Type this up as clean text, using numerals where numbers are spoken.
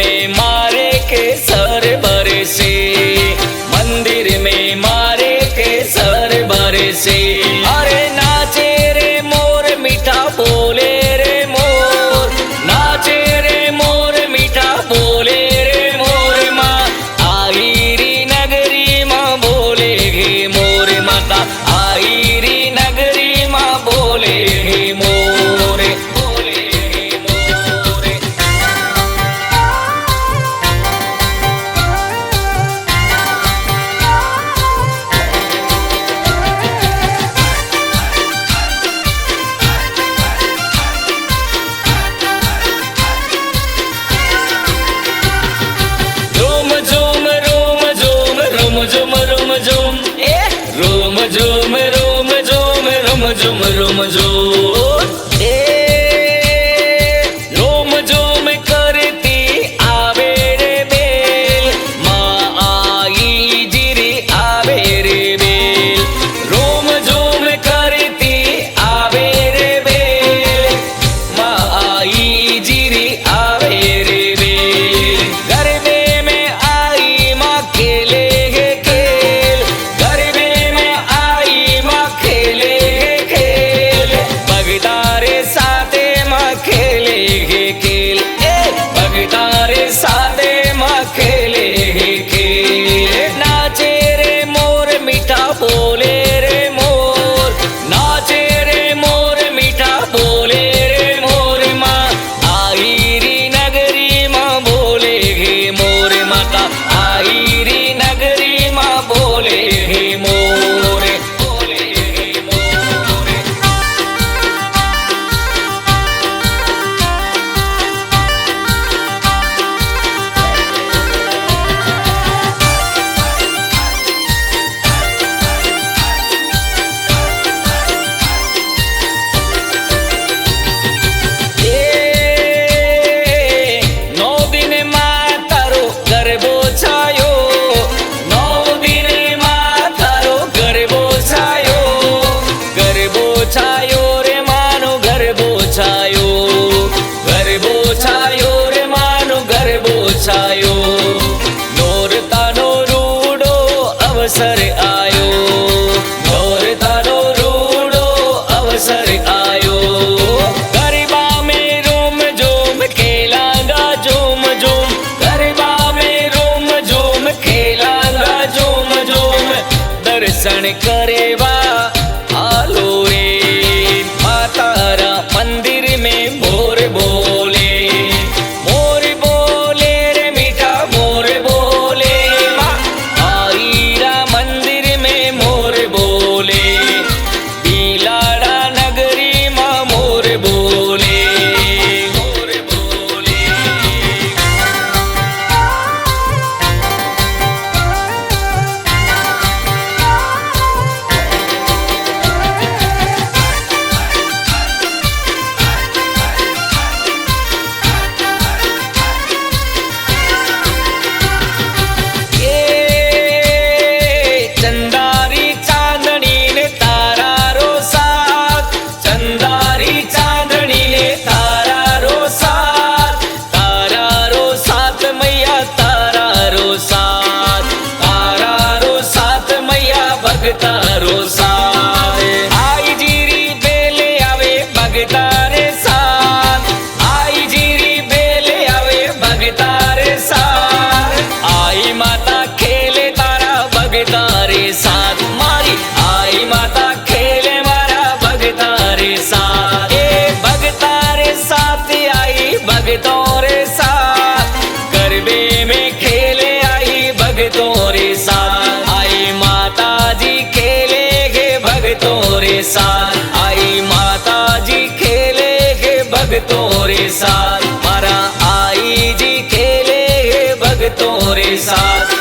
में मारे केसर बरसे, मंदिर में मारे केसर बरसे। अरे नाचे रे मोर मीठा बोले रे मोर, नाचे रे मोर मीठा बोले रे मोर। माँ आई री नगरी माँ बोले गे मोर, माता आई री नगरी माँ बोले गे मोरे, बोले गे मोरे। रोम झूम रोम झूम रोम झूम रोम झूम ए रोम झूम रोम झूम रोम झूम रोम झूम ए रोम झूम करती आवे रे बेल, माँ आई जिरी आवे रे बेल। रोम झूम करती आवे रे बेल, माँ आई जिरी आवे रे बेल। गरबे में आई माँ खेले गे खेल, गरबे में आई माँ खेले गे खेल। भगतारे साथे माँ खेले गे खेल, ए भगतारे साथे माँ खेले गे खेल। नाचे रे मोर मीठा बोले रे मोर, नाचे रे मोर मीठा बोले रे मोर। माँ आई री नगरी माँ बोले गे मोर, माता आई री नगरी माँ बोले गे मोरे, बोले गे मोरे। नौ दिन माँ तारो गरबो छायो, नौ दिन माँ तारो गरबो छायो, गरबो छायो रे मानो गरबो छायो, गरबो छायो रे मानो गरबो छायो। नोरतानो रूडो अवसर आयो, नोरतानो रूडो अवसर आयो। गरबा में रोम झूम खेलांगा झूम झूम, गरबा में रोम झूम खेलांगा झूम झूम। दर्शन करेवा आलो रे मातारा मंदिर में मोर बोले, मोर बोले रे मीठा मोर बोले। माँ आई रा मंदिर में मोर बोले, बिलाड़ा नगरी माँ मोर बोले, मोर बोले। चंदारी चांदनी ने तारा रो साथ, चंदारी चांदनी ने तारा रो साथ, तारा रो साथ मैया तारा रो साथ, तारा रो साथ मैया भगता रो साथ। आई जीरी बेले आवे भगता रे साथ, आई जीरी बेले आवे भगता रे साथ। आई माता खेले तारा भगता रे साथ, मारी आई माता खेले मारा भगता रे साथ। ए भगता रे साथ आई भगतों रे साथ, गरबे में खेले आई भगतों रे साथ। आई माता जी खेले गे भगतों रे साथ, आई माता जी खेले गे भगतों रे साथ। मारा आई जी खेले गे भगतों रे साथ।